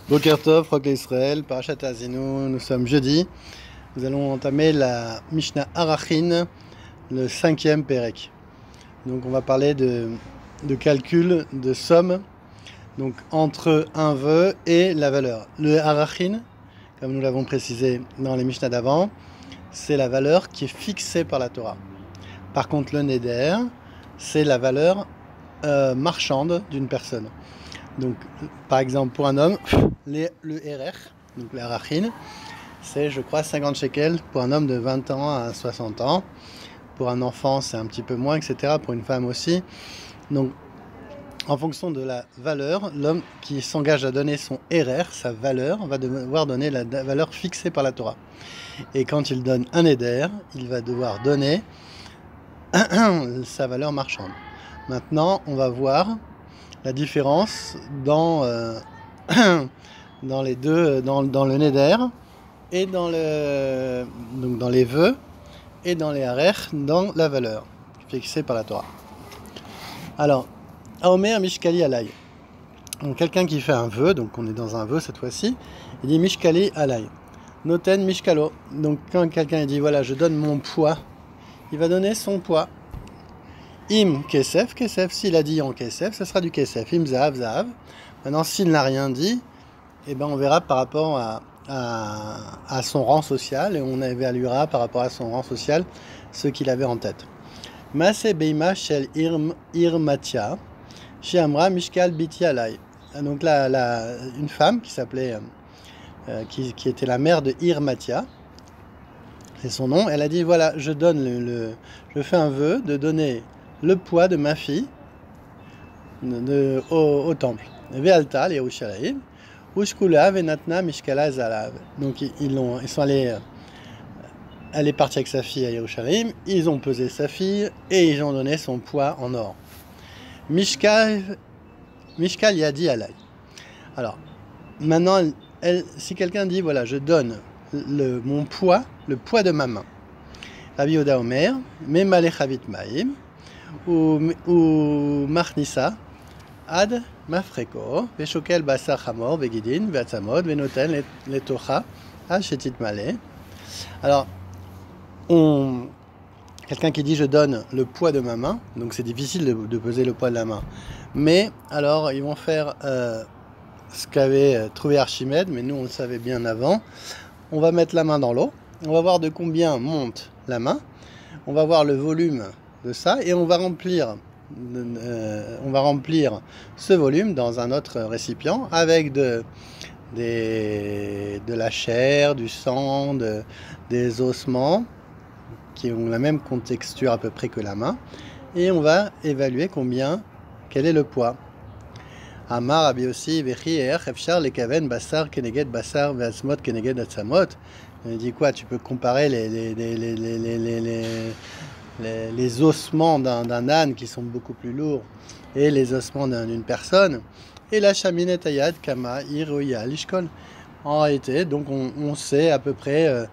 Boker Tov, Rock Israël, Parashat Azinu, nous sommes jeudi. Nous allons entamer la Mishnah Arachin, le 5e Pérek. Donc on va parler de calcul, de somme, donc entre un vœu et la valeur. Le Arachin, comme nous l'avons précisé dans les Mishnahs d'avant, c'est la valeur qui est fixée par la Torah. Par contre le Neder, c'est la valeur marchande d'une personne. Donc, par exemple, pour un homme, le RR, donc le Arachin, c'est, je crois, 50 shekels pour un homme de 20 ans à 60 ans. Pour un enfant, c'est un petit peu moins, etc. Pour une femme aussi. Donc, en fonction de la valeur, l'homme qui s'engage à donner son RR, sa valeur, va devoir donner la valeur fixée par la Torah. Et quand il donne un éder, il va devoir donner sa valeur marchande. Maintenant, on va voir la différence dans, dans les deux, dans le neder et dans les vœux et dans les harer, dans la valeur fixée par la Torah. Alors, Aomer Mishkali Alay. Donc quelqu'un qui fait un vœu, donc on est dans un vœu cette fois-ci, il dit Mishkali Alay. Noten Mishkalo. Donc quand quelqu'un dit voilà, je donne mon poids, il va donner son poids. Im kesef, kesef, s'il a dit en kesef, ce sera du kesef. Im zahav, zahav. Maintenant, s'il n'a rien dit, eh ben, on verra par rapport à son rang social et on évaluera par rapport à son rang social ce qu'il avait en tête. Maase beima shel irmatia, shiamra mishkal biti alay. Donc là, une femme qui s'appelait, qui était la mère de Irmatia, c'est son nom, elle a dit voilà, je donne je fais un vœu de donner le poids de ma fille au temple. Ve'alta Yerushalayim, ushkula venatna mishkala zalav. Donc ils sont allés, elle est partie avec sa fille à Yerushalayim, ils ont pesé sa fille et ils ont donné son poids en or. Mishkal yadi alay. Alors, maintenant, si quelqu'un dit voilà, je donne mon poids, le poids de ma main. Rabbi Yehuda Omer, memale chavit ma'im, ou machnisa ad mafreko veshokel basar chamor vegidin veatzamod venoten letocha al shetit male. Alors, quelqu'un qui dit je donne le poids de ma main, donc c'est difficile de peser le poids de la main. Mais alors ils vont faire ce qu'avait trouvé Archimède, mais nous on le savait bien avant. On va mettre la main dans l'eau, on va voir de combien monte la main, on va voir le volume de ça et on va remplir ce volume dans un autre récipient avec de la chair, du sang, des ossements qui ont la même contexture à peu près que la main et on va évaluer quel est le poids. Amar Rabbi Yossi vechi efshar lekaven basar keneged basar ve'atzmot keneged atzamot. Il dit quoi? Tu peux comparer les ossements d'un âne qui sont beaucoup plus lourds et les ossements d'une personne. Et la chaminette ayad kama iroya lishkol. En réalité, donc on sait à peu près,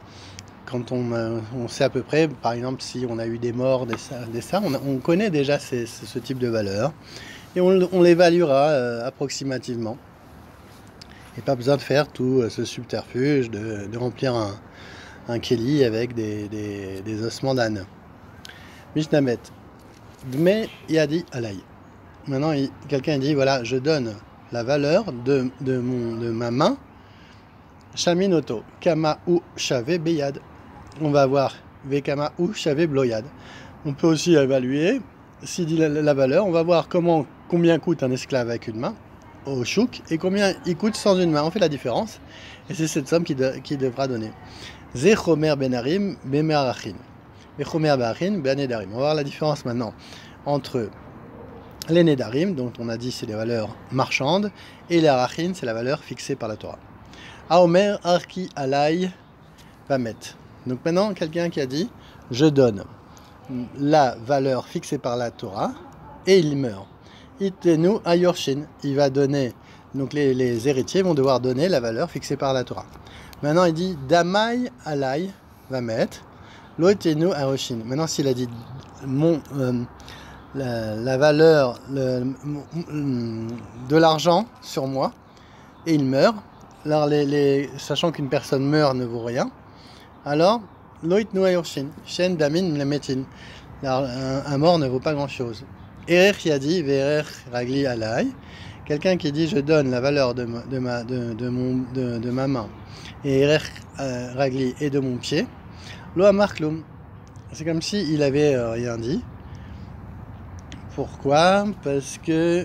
on sait à peu près, par exemple, si on a eu des morts, on connaît déjà ce type de valeur et on l'évaluera approximativement. Et pas besoin de faire tout ce subterfuge de remplir un keli avec des ossements d'âne. Mishnamet. Dme yadi alay. Maintenant, quelqu'un dit voilà, je donne la valeur de ma main. Shaminoto. Kama ou shave beyad. On va voir vekama ou shave bloyad. On peut aussi évaluer, s'il dit la valeur, on va voir combien coûte un esclave avec une main au chouk et combien il coûte sans une main. On fait la différence et c'est cette somme qui devra donner. Ze chomer benarim bemer arachin. Chomer benarim benedarim. On va voir la différence maintenant entre les nedarim, dont on a dit c'est les valeurs marchandes, et les arachin, c'est la valeur fixée par la Torah. Aomer arki alay vamet. Donc maintenant, quelqu'un qui a dit je donne la valeur fixée par la Torah et il meurt. Itenu ayorshin. Il va donner, donc les héritiers vont devoir donner la valeur fixée par la Torah. Maintenant il dit damai alay vamet. Loitenu ayorshin. Maintenant s'il a dit la valeur de l'argent sur moi et il meurt, alors sachant qu'une personne meurt ne vaut rien, alors, loit nu ayorshin, shen damin lemetin. Alors, un mort ne vaut pas grand-chose. Erer yadi verer ragli alay. Quelqu'un qui dit je donne la valeur de ma main et erer ragli et de mon pied. Lo amar klum. C'est comme si il avait rien dit. Pourquoi? Parce que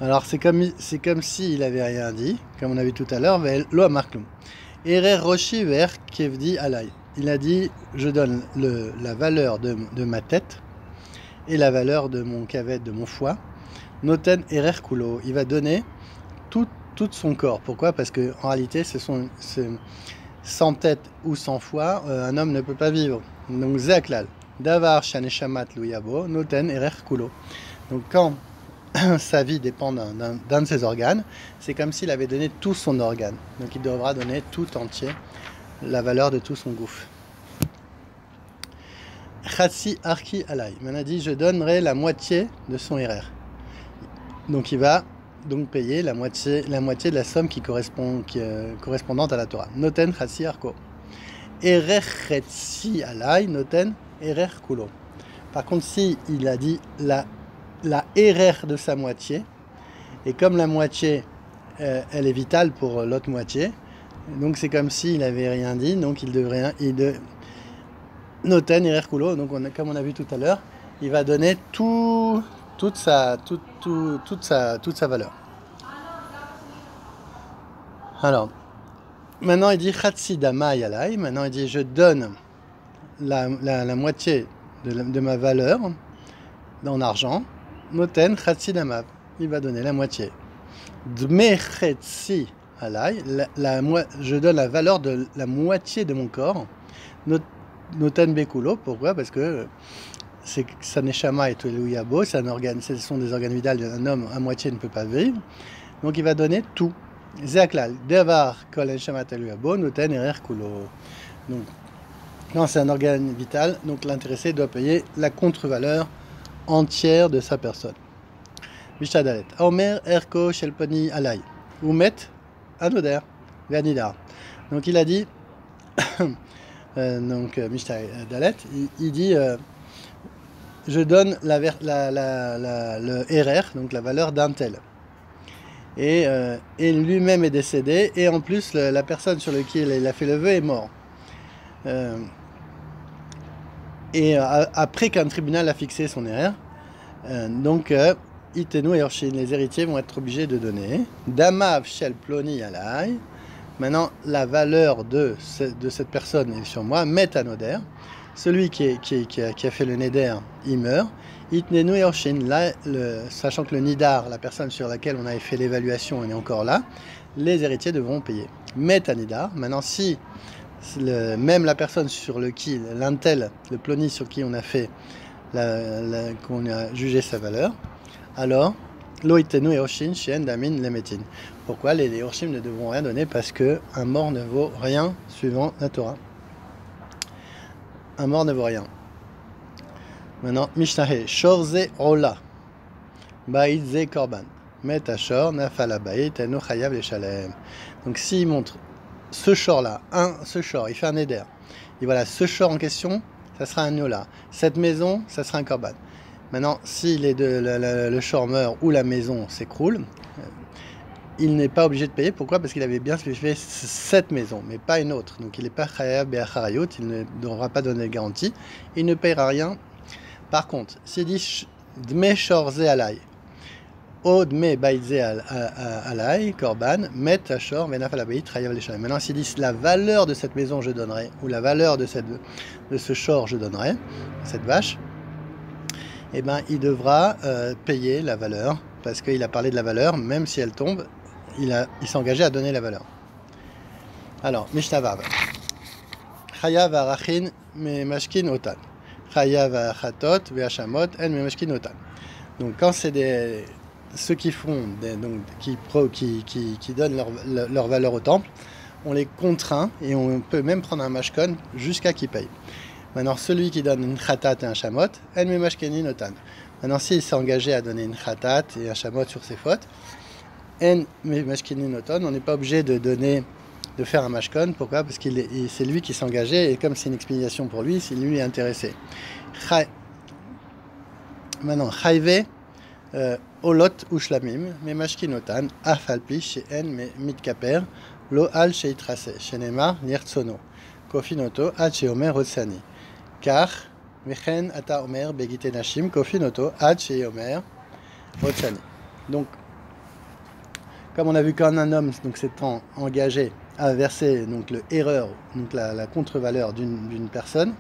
alors c'est comme s'il avait rien dit, comme on a vu tout à l'heure, lo amarklum. Erer roshi ver kevdi alay. Il a dit je donne la valeur de ma tête et la valeur de mon kavet, de mon foie. Noten erer kulo. Il va donner tout son corps. Pourquoi? Parce que en réalité, sans tête ou sans foie, un homme ne peut pas vivre. Donc zeaklal. Davar shaneshamat luyabo noten erer kulo. Donc quand sa vie dépend d'un de ses organes, c'est comme s'il avait donné tout son organe. Donc il devra donner tout entier la valeur de tout son gouffre. Khatsi arki alay. On a dit je donnerai la moitié de son RR. Donc il va donc payer la moitié de la somme correspondante à la Torah. Noten khatsi arko. Erer khatsi alay noten erer kulo. Par contre, si il a dit la RR de sa moitié, et comme la moitié elle est vitale pour l'autre moitié, donc c'est comme s'il n'avait rien dit, donc noten RR kulo, donc comme on a vu tout à l'heure, il va donner toute sa valeur. Alors maintenant il dit Khatsi dama yalai, maintenant il dit je donne la moitié de ma valeur en argent. Noten Khatsi damav, il va donner la moitié. Dme Khatsi alay, je donne la valeur de la moitié de mon corps. Noten bekulo, pourquoi? Parce que sa neshama est eluyabo, ce sont des organes vitaux d'un homme, à moitié ne peut pas vivre. Donc il va donner tout. Zeaklal, devar kol neshama eluyabo, noten erer kulo. Donc quand c'est un organe vital, donc l'intéressé doit payer la contre-valeur entière de sa personne. Mishadalet. Omer erko shelponi alay. Umet anoder vanidar. Donc il a dit, donc Mishadalet, il dit je donne le RR, donc la valeur d'un tel. Et lui-même est décédé, et en plus la personne sur laquelle il a fait le vœu est mort. Et après qu'un tribunal a fixé son RR, donc Itenu et Orshin, les héritiers vont être obligés de donner Damav Shel Ploni Alay. Maintenant, la valeur de cette personne est sur moi, Metanoder. Celui qui a fait le Neder, il meurt. Itnenu et Orshin, là, sachant que le Nidar, la personne sur laquelle on avait fait l'évaluation, est encore là, les héritiers devront payer. Metanidar. Maintenant, si même la personne sur l'intel, le Ploni sur qui on a fait qu'on a jugé sa valeur, alors Loitenu et Orshin Shien Damin Lemetin. Pourquoi les Orshim ne devront rien donner? Parce que un mort ne vaut rien suivant la Torah. Un mort ne vaut rien. Maintenant, Mishnah Shorze Ola Baïdze Korban Met Ashor Nafala Baït Eno Chayav le Shalem. Donc s'il montre ce shor-là, ce shor, il fait un éder, et voilà, ce shor en question, ça sera un Nola. Cette maison, ça sera un Korban. Maintenant, si le shor meurt ou la maison s'écroule, il n'est pas obligé de payer. Pourquoi? Parce qu'il avait bien spécifié cette maison, mais pas une autre. Donc il n'est pas Chayav Be'acharayot, il ne devra pas donner de garantie, il ne payera rien. Par contre, s'il dit Dme Shorze Alay, Odme Baïdze Alay, Korban, Met Ashor, Venafalabait, Trayav le Shalem. Maintenant, s'il dit la valeur de cette maison je donnerai, ou la valeur de ce shor je donnerai, cette vache, eh ben, il devra payer la valeur, parce qu'il a parlé de la valeur, même si elle tombe, il s'est engagé à donner la valeur. Alors, Mishnavav. Chayav Arachin Memashkin Otan. Chayav Achatot Ve'ashamot En Memashkin Otan. Donc, quand c'est ceux qui font, qui donnent leur valeur au temple, on les contraint et on peut même prendre un mashkon jusqu'à qu'ils payent. Maintenant, celui qui donne une khatat et un shamot, en me mashkeni notan. Maintenant, s'il s'est engagé à donner une khatat et un shamot sur ses fautes, en me mashkeni notan, on n'est pas obligé de faire un mashkon. Pourquoi? Parce que c'est lui qui s'est engagé et comme c'est une expiation pour lui, c'est lui intéressé. Maintenant, chayve olot ushlamim, me mashkinotan, afalpi she'en me mitkaper, lo al sheitrase, shenemar nirtsono, kofinoto ad sheomer rotsani. Car, mechen ata omer begite nashim, kofinoto ad sheomer rotsani. Donc, comme on a vu quand un homme s'est engagé à verser donc, le erreur, donc la contre-valeur d'une personne,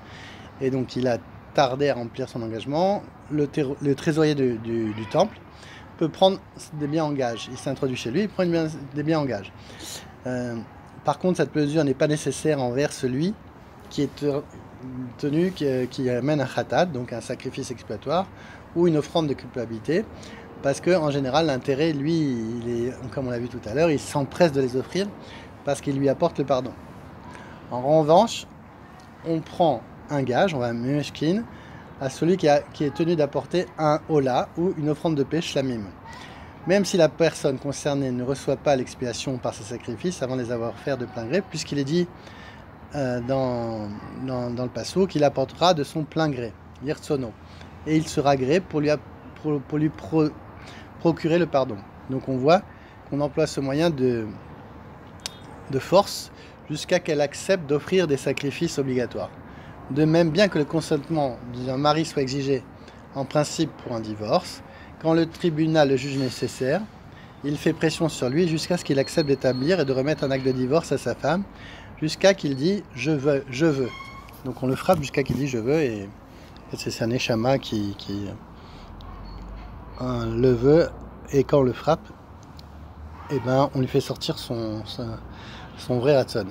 et donc il a tardé à remplir son engagement, le trésorier du temple peut prendre des biens en gage. Il s'introduit chez lui, il prend des biens en gage. Par contre, cette mesure n'est pas nécessaire envers celui qui est tenu, qui amène un khatat, donc un sacrifice expiatoire, ou une offrande de culpabilité, parce qu'en général, l'intérêt, lui, comme on l'a vu tout à l'heure, il s'empresse de les offrir parce qu'il lui apporte le pardon. En revanche, on prend un gage, on va meshkin, à celui qui est tenu d'apporter un hola ou une offrande de paix shlamim. Même si la personne concernée ne reçoit pas l'expiation par ses sacrifices avant de les avoir fait de plein gré, puisqu'il est dit dans le passouk qu'il apportera de son plein gré, yirtsono, et il sera gré pour lui procurer le pardon. Donc on voit qu'on emploie ce moyen de force jusqu'à qu'elle accepte d'offrir des sacrifices obligatoires. De même, bien que le consentement d'un mari soit exigé en principe pour un divorce, quand le tribunal le juge nécessaire, il fait pression sur lui jusqu'à ce qu'il accepte d'établir et de remettre un acte de divorce à sa femme, jusqu'à qu'il dit « je veux, je veux ». Donc on le frappe jusqu'à qu'il dit « je veux » et c'est un neshama qui le veut, et quand on le frappe, eh ben, on lui fait sortir son vrai ratson.